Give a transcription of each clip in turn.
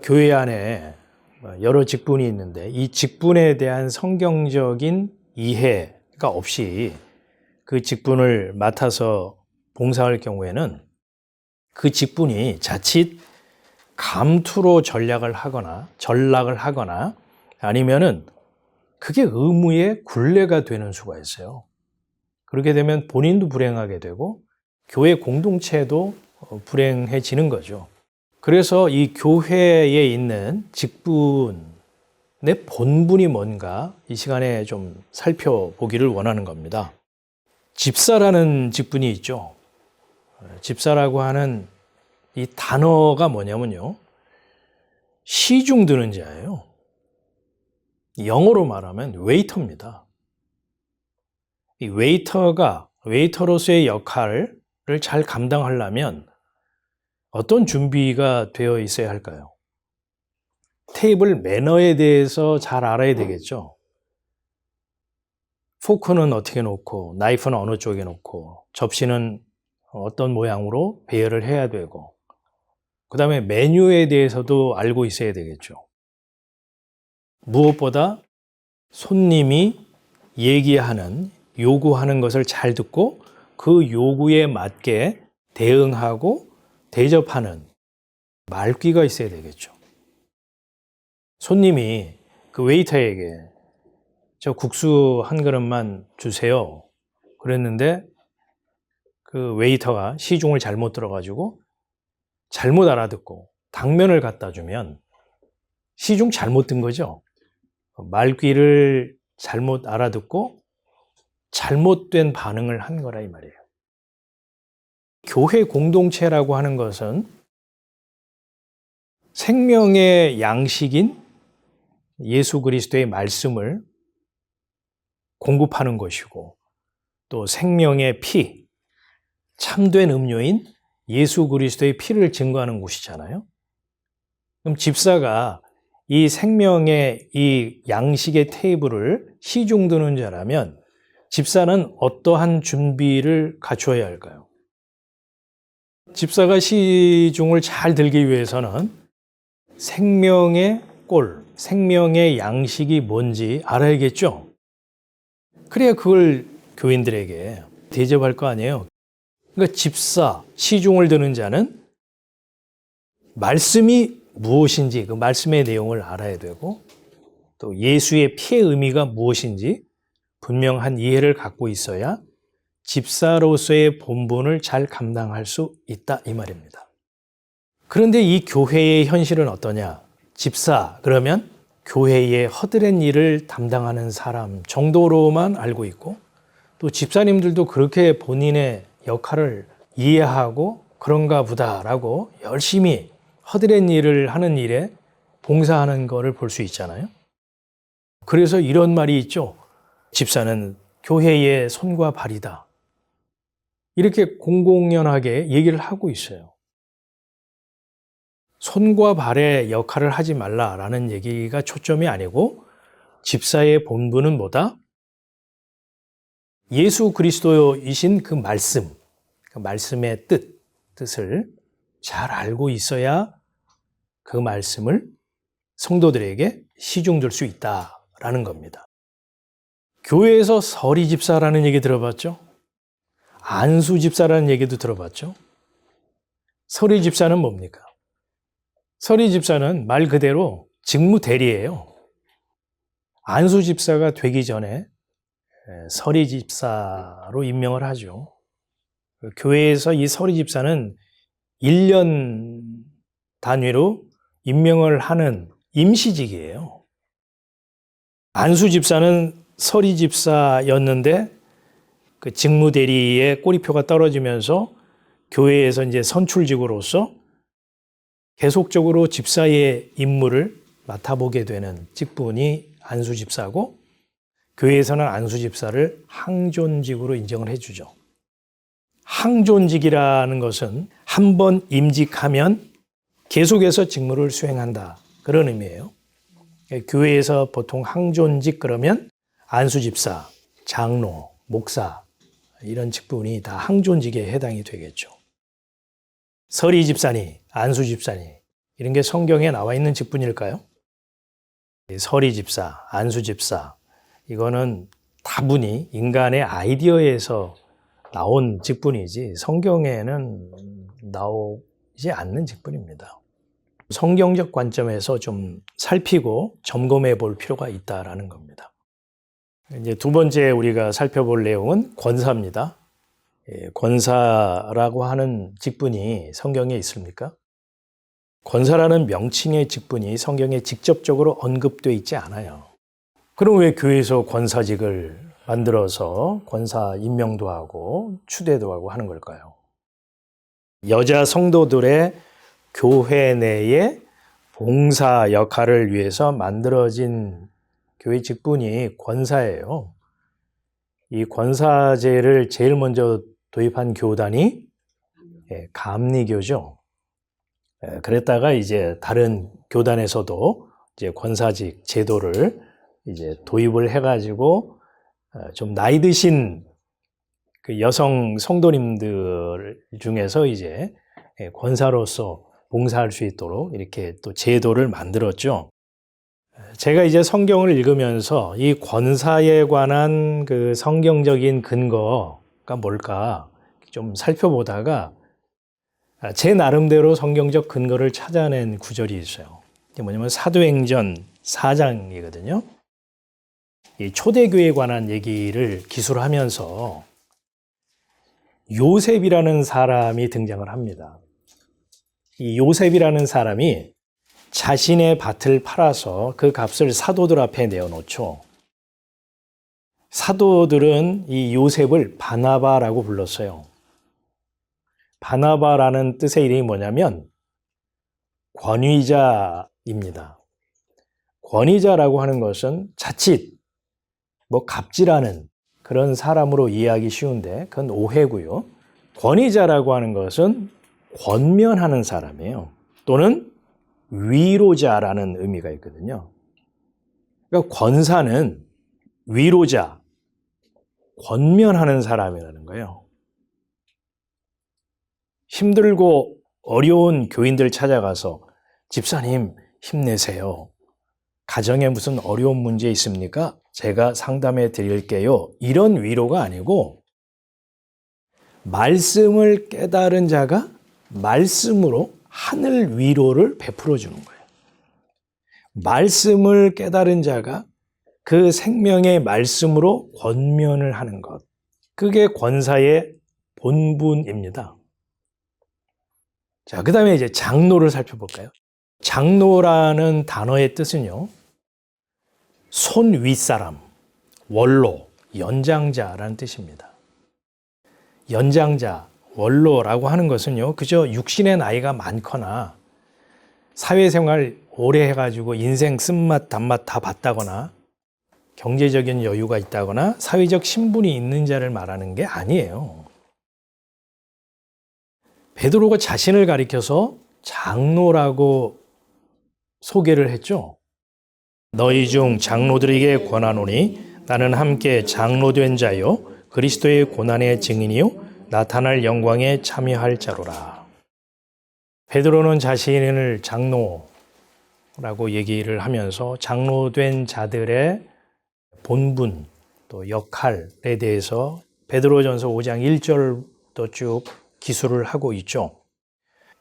교회 안에 여러 직분이 있는데 이 직분에 대한 성경적인 이해가 없이 그 직분을 맡아서 봉사할 경우에는 그 직분이 자칫 감투로 전락을 하거나 아니면은 그게 의무의 굴레가 되는 수가 있어요. 그렇게 되면 본인도 불행하게 되고 교회 공동체도 불행해지는 거죠. 그래서 이 교회에 있는 직분의 본분이 뭔가 이 시간에 좀 살펴보기를 원하는 겁니다. 집사라는 직분이 있죠. 집사라고 하는 이 단어가 뭐냐면요. 시중 드는 자예요. 영어로 말하면 웨이터입니다. 이 웨이터로서의 역할을 잘 감당하려면 어떤 준비가 되어 있어야 할까요? 테이블 매너에 대해서 잘 알아야 되겠죠. 포크는 어떻게 놓고, 나이프는 어느 쪽에 놓고, 접시는 어떤 모양으로 배열을 해야 되고, 그 다음에 메뉴에 대해서도 알고 있어야 되겠죠. 무엇보다 손님이 얘기하는, 요구하는 것을 잘 듣고 그 요구에 맞게 대응하고 대접하는 말귀가 있어야 되겠죠. 손님이 그 웨이터에게 저 국수 한 그릇만 주세요. 그랬는데 그 웨이터가 시중을 잘못 들어가지고 잘못 알아듣고 당면을 갖다 주면 시중 잘못 든 거죠. 말귀를 잘못 알아듣고 잘못된 반응을 한 거라 이 말이에요. 교회 공동체라고 하는 것은 생명의 양식인 예수 그리스도의 말씀을 공급하는 것이고 또 생명의 피, 참된 음료인 예수 그리스도의 피를 증거하는 곳이잖아요. 그럼 집사가 이 생명의 이 양식의 테이블을 시중드는 자라면 집사는 어떠한 준비를 갖추어야 할까요? 집사가 시중을 잘 들기 위해서는 생명의 꼴, 생명의 양식이 뭔지 알아야겠죠? 그래야 그걸 교인들에게 대접할 거 아니에요. 그러니까 집사, 시중을 드는 자는 말씀이 무엇인지 그 말씀의 내용을 알아야 되고 또 예수의 피의 의미가 무엇인지 분명한 이해를 갖고 있어야 집사로서의 본분을 잘 감당할 수 있다 이 말입니다. 그런데 이 교회의 현실은 어떠냐? 집사 그러면 교회의 허드렛 일을 담당하는 사람 정도로만 알고 있고 또 집사님들도 그렇게 본인의 역할을 이해하고 그런가 보다라고 열심히 허드렛 일을 하는 일에 봉사하는 거를 볼 수 있잖아요. 그래서 이런 말이 있죠. 집사는 교회의 손과 발이다. 이렇게 공공연하게 얘기를 하고 있어요. 손과 발의 역할을 하지 말라라는 얘기가 초점이 아니고 집사의 본분은 뭐다? 예수 그리스도이신 그 말씀, 그 말씀의 뜻을 잘 알고 있어야 그 말씀을 성도들에게 시중들 수 있다라는 겁니다. 교회에서 서리 집사라는 얘기 들어봤죠? 안수 집사라는 얘기도 들어봤죠? 서리 집사는 뭡니까? 서리 집사는 말 그대로 직무 대리예요. 안수 집사가 되기 전에 서리 집사로 임명을 하죠. 교회에서 이 서리 집사는 1년 단위로 임명을 하는 임시직이에요. 안수 집사는 서리 집사였는데 그 직무 대리의 꼬리표가 떨어지면서 교회에서 이제 선출직으로서 계속적으로 집사의 임무를 맡아보게 되는 직분이 안수 집사고 교회에서는 안수 집사를 항존직으로 인정을 해주죠. 항존직이라는 것은 한 번 임직하면 계속해서 직무를 수행한다. 그런 의미예요. 교회에서 보통 항존직 그러면 안수 집사, 장로, 목사 이런 직분이 다 항존직에 해당이 되겠죠. 서리 집사니, 안수 집사니 이런 게 성경에 나와 있는 직분일까요? 서리 집사, 안수 집사, 이거는 다분히 인간의 아이디어에서 나온 직분이지 성경에는 나오지 않는 직분입니다. 성경적 관점에서 좀 살피고 점검해 볼 필요가 있다라는 겁니다. 이제 두 번째 우리가 살펴볼 내용은 권사입니다. 권사라고 하는 직분이 성경에 있습니까? 권사라는 명칭의 직분이 성경에 직접적으로 언급되어 있지 않아요. 그럼 왜 교회에서 권사직을 만들어서 권사 임명도 하고 추대도 하고 하는 걸까요? 여자 성도들의 교회 내의 봉사 역할을 위해서 만들어진 교회 직분이 권사예요. 이 권사제를 제일 먼저 도입한 교단이 감리교죠. 그랬다가 이제 다른 교단에서도 이제 권사직 제도를 이제 도입을 해가지고 좀 나이 드신 그 여성 성도님들 중에서 이제 권사로서 봉사할 수 있도록 이렇게 또 제도를 만들었죠. 제가 이제 성경을 읽으면서 이 권사에 관한 그 성경적인 근거가 뭘까 좀 살펴보다가 제 나름대로 성경적 근거를 찾아낸 구절이 있어요. 이게 뭐냐면 사도행전 4장이거든요. 이 초대교회에 관한 얘기를 기술하면서 요셉이라는 사람이 등장을 합니다. 이 요셉이라는 사람이 자신의 밭을 팔아서 그 값을 사도들 앞에 내어놓죠. 사도들은 이 요셉을 바나바라고 불렀어요. 바나바라는 뜻의 이름이 뭐냐면 권위자입니다. 권위자라고 하는 것은 자칫 갑질하는 그런 사람으로 이해하기 쉬운데 그건 오해고요. 권위자라고 하는 것은 권면하는 사람이에요. 또는 위로자라는 의미가 있거든요. 그러니까 권사는 위로자, 권면하는 사람이라는 거예요. 힘들고 어려운 교인들 찾아가서 집사님 힘내세요. 가정에 무슨 어려운 문제 있습니까? 제가 상담해 드릴게요. 이런 위로가 아니고 말씀을 깨달은 자가 말씀으로 하늘 위로를 베풀어 주는 거예요. 말씀을 깨달은 자가 그 생명의 말씀으로 권면을 하는 것. 그게 권사의 본분입니다. 자, 그 다음에 이제 장로를 살펴볼까요? 장로라는 단어의 뜻은요, 손 윗사람, 원로, 연장자라는 뜻입니다. 연장자, 원로라고 하는 것은요, 그저 육신의 나이가 많거나 사회생활 오래 해가지고 인생 쓴맛, 단맛 다 봤다거나 경제적인 여유가 있다거나 사회적 신분이 있는 자를 말하는 게 아니에요. 베드로가 자신을 가리켜서 장로라고 소개를 했죠. 너희 중 장로들에게 권하노니 나는 함께 장로된 자요 그리스도의 고난의 증인이요 나타날 영광에 참여할 자로라. 베드로는 자신을 장로라고 얘기를 하면서 장로된 자들의 본분 또 역할에 대해서 베드로전서 5장 1절부터 쭉 기술을 하고 있죠.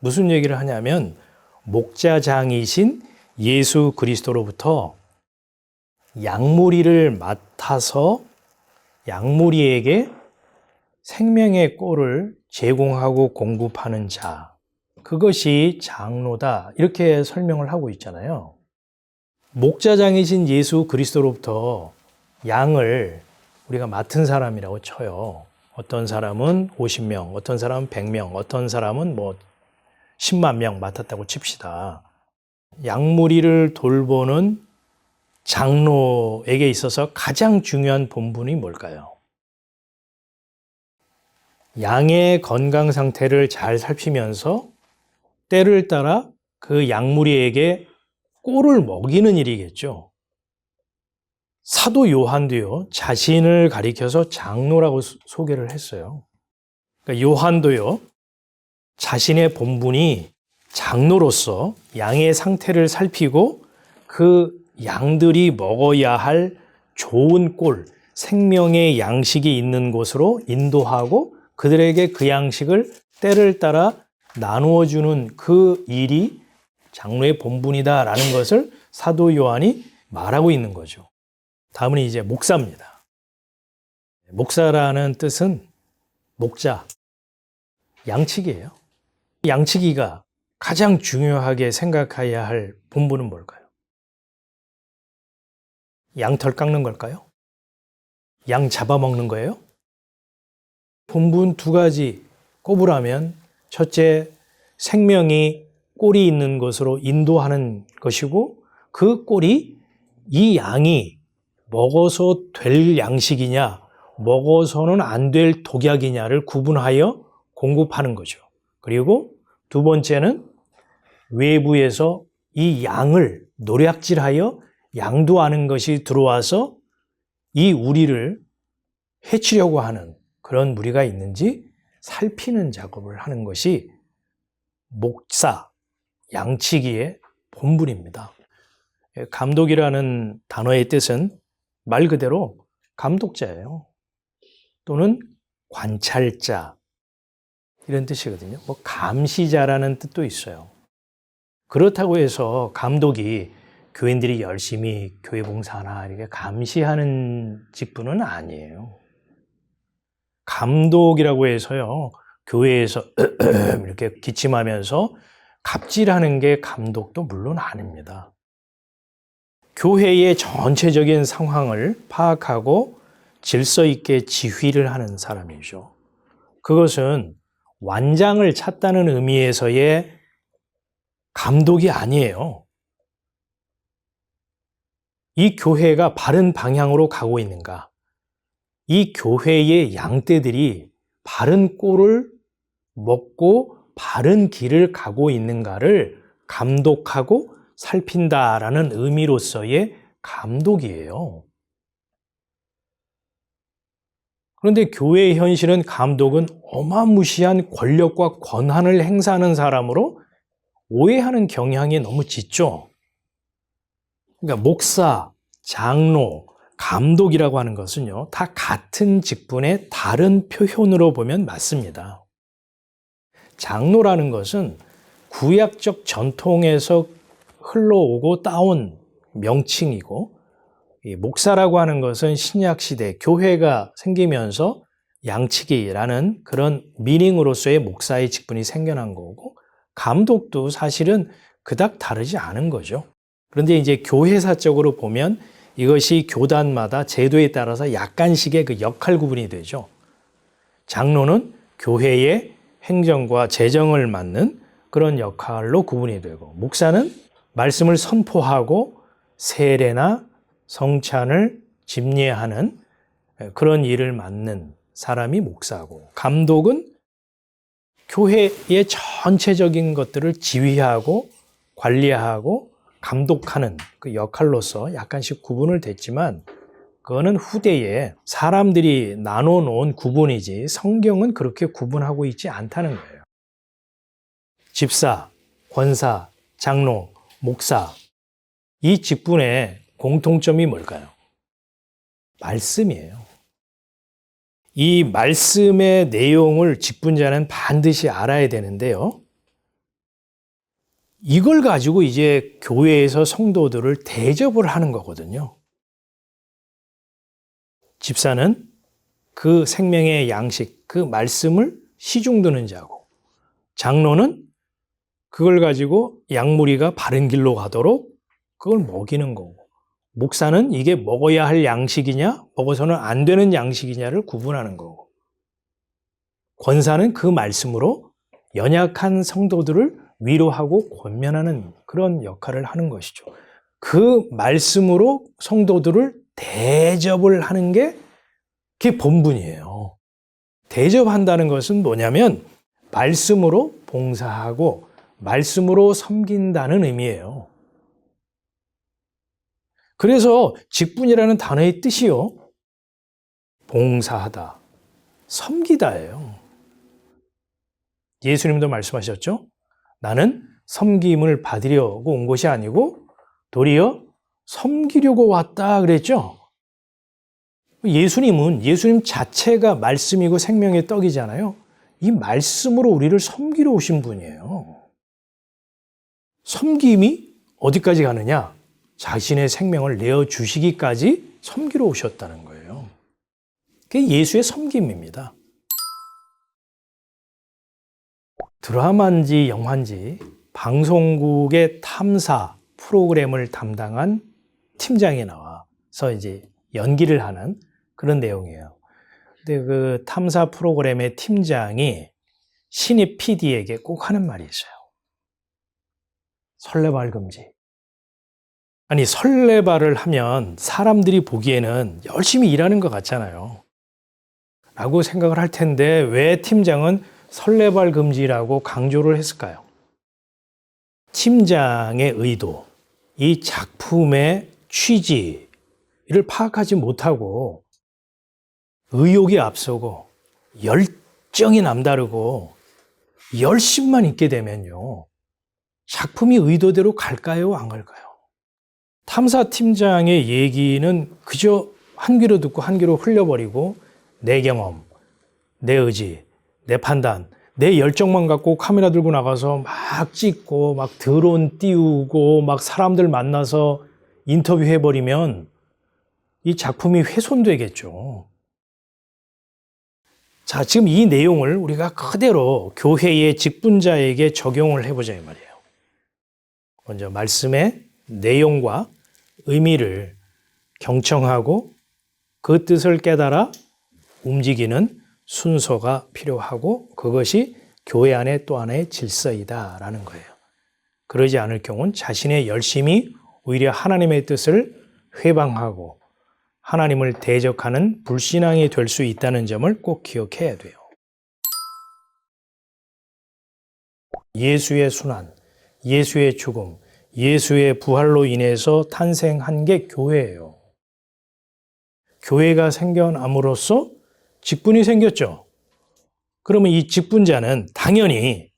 무슨 얘기를 하냐면 목자장이신 예수 그리스도로부터 양무리를 맡아서 양무리에게 생명의 꼴을 제공하고 공급하는 자, 그것이 장로다 이렇게 설명을 하고 있잖아요. 목자장이신 예수 그리스도로부터 양을 우리가 맡은 사람이라고 쳐요. 어떤 사람은 50명, 어떤 사람은 100명, 어떤 사람은 10만 명 맡았다고 칩시다. 양무리를 돌보는 장로에게 있어서 가장 중요한 본분이 뭘까요? 양의 건강 상태를 잘 살피면서 때를 따라 그 양무리에게 꼴을 먹이는 일이겠죠. 사도 요한도요, 자신을 가리켜서 장로라고 소개를 했어요. 그러니까 요한도요, 자신의 본분이 장로로서 양의 상태를 살피고 그 양들이 먹어야 할 좋은 꼴, 생명의 양식이 있는 곳으로 인도하고 그들에게 그 양식을 때를 따라 나누어 주는 그 일이 장로의 본분이다라는 것을 사도 요한이 말하고 있는 거죠. 다음은 이제 목사입니다. 목사라는 뜻은 목자, 양치기예요. 양치기가 가장 중요하게 생각해야 할 본분은 뭘까요? 양털 깎는 걸까요? 양 잡아먹는 거예요? 본분 두 가지 꼽으라면 첫째, 생명이 꼴이 있는 것으로 인도하는 것이고 그 꼴이 이 양이 먹어서 될 양식이냐 먹어서는 안 될 독약이냐를 구분하여 공급하는 거죠. 그리고 두 번째는 외부에서 이 양을 노략질하여 양도하는 것이 들어와서 이 우리를 해치려고 하는 그런 무리가 있는지 살피는 작업을 하는 것이 목사, 양치기의 본분입니다. 감독이라는 단어의 뜻은 말 그대로 감독자예요. 또는 관찰자 이런 뜻이거든요. 뭐 감시자라는 뜻도 있어요. 그렇다고 해서 감독이 교인들이 열심히 교회 봉사하나 이렇게 감시하는 직분은 아니에요. 감독이라고 해서요, 교회에서 이렇게 기침하면서 갑질하는 게 감독도 물론 아닙니다. 교회의 전체적인 상황을 파악하고 질서 있게 지휘를 하는 사람이죠. 그것은 완장을 찾다는 의미에서의 감독이 아니에요. 이 교회가 바른 방향으로 가고 있는가? 이 교회의 양떼들이 바른 꼴을 먹고 바른 길을 가고 있는가를 감독하고 살핀다라는 의미로서의 감독이에요. 그런데 교회의 현실은 감독은 어마무시한 권력과 권한을 행사하는 사람으로 오해하는 경향이 너무 짙죠. 그러니까 목사, 장로, 감독이라고 하는 것은요, 다 같은 직분의 다른 표현으로 보면 맞습니다. 장로라는 것은 구약적 전통에서 흘러오고 따온 명칭이고, 이 목사라고 하는 것은 신약시대 교회가 생기면서 양치기라는 그런 미닝으로서의 목사의 직분이 생겨난 거고, 감독도 사실은 그닥 다르지 않은 거죠. 그런데 이제 교회사적으로 보면 이것이 교단마다 제도에 따라서 약간씩의 그 역할 구분이 되죠. 장로는 교회의 행정과 재정을 맡는 그런 역할로 구분이 되고, 목사는 말씀을 선포하고 세례나 성찬을 집례하는 그런 일을 맡는 사람이 목사고, 감독은 교회의 전체적인 것들을 지휘하고 관리하고 감독하는 그 역할로서 약간씩 구분을 됐지만, 그거는 후대에 사람들이 나눠 놓은 구분이지 성경은 그렇게 구분하고 있지 않다는 거예요. 집사, 권사, 장로, 목사, 이 직분의 공통점이 뭘까요? 말씀이에요. 이 말씀의 내용을 직분자는 반드시 알아야 되는데요. 이걸 가지고 이제 교회에서 성도들을 대접을 하는 거거든요. 집사는 그 생명의 양식, 그 말씀을 시중드는 자고, 장로는 그걸 가지고 양무리가 바른 길로 가도록 그걸 먹이는 거고, 목사는 이게 먹어야 할 양식이냐, 먹어서는 안 되는 양식이냐를 구분하는 거고, 권사는 그 말씀으로 연약한 성도들을 위로하고 권면하는 그런 역할을 하는 것이죠. 그 말씀으로 성도들을 대접을 하는 게 그게 본분이에요. 대접한다는 것은 뭐냐면 말씀으로 봉사하고 말씀으로 섬긴다는 의미예요. 그래서 직분이라는 단어의 뜻이요, 봉사하다, 섬기다예요. 예수님도 말씀하셨죠? 나는 섬김을 받으려고 온 것이 아니고 도리어 섬기려고 왔다 그랬죠. 예수님 자체가 말씀이고 생명의 떡이잖아요. 이 말씀으로 우리를 섬기러 오신 분이에요. 섬김이 어디까지 가느냐? 자신의 생명을 내어주시기까지 섬기러 오셨다는 거예요. 그게 예수의 섬김입니다. 드라마인지 영화인지 방송국의 탐사 프로그램을 담당한 팀장이 나와서 이제 연기를 하는 그런 내용이에요. 근데 그 탐사 프로그램의 팀장이 신입 PD에게 꼭 하는 말이 있어요. 설레발 금지. 아니, 설레발을 하면 사람들이 보기에는 열심히 일하는 것 같잖아요. 라고 생각을 할 텐데 왜 팀장은 설레발 금지라고 강조를 했을까요? 팀장의 의도, 이 작품의 취지를 파악하지 못하고 의욕이 앞서고 열정이 남다르고 열심만 있게 되면요. 작품이 의도대로 갈까요? 안 갈까요? 탐사팀장의 얘기는 그저 한 귀로 듣고 한 귀로 흘려버리고 내 경험, 내 의지, 내 판단, 내 열정만 갖고 카메라 들고 나가서 막 찍고 막 드론 띄우고 막 사람들 만나서 인터뷰해버리면 이 작품이 훼손되겠죠. 자, 지금 이 내용을 우리가 그대로 교회의 직분자에게 적용을 해보자 이 말이에요. 먼저 말씀의 내용과 의미를 경청하고 그 뜻을 깨달아 움직이는 순서가 필요하고 그것이 교회 안에 또 하나의 질서이다라는 거예요. 그러지 않을 경우는 자신의 열심이 오히려 하나님의 뜻을 회방하고 하나님을 대적하는 불신앙이 될 수 있다는 점을 꼭 기억해야 돼요. 예수의 순환, 예수의 죽음, 예수의 부활로 인해서 탄생한 게 교회예요. 교회가 생겨남으로써 직분이 생겼죠. 그러면 이 직분자는 당연히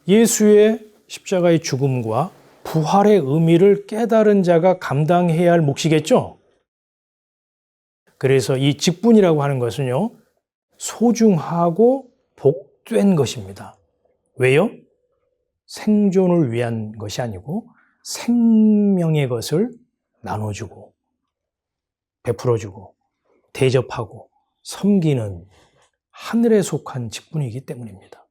예수의 십자가의 죽음과 부활의 의미를 깨달은 자가 감당해야 할 몫이겠죠. 그래서 이 직분이라고 하는 것은요, 소중하고 복된 것입니다. 왜요? 생존을 위한 것이 아니고 생명의 것을 나눠주고 베풀어주고 대접하고 섬기는 하늘에 속한 직분이기 때문입니다.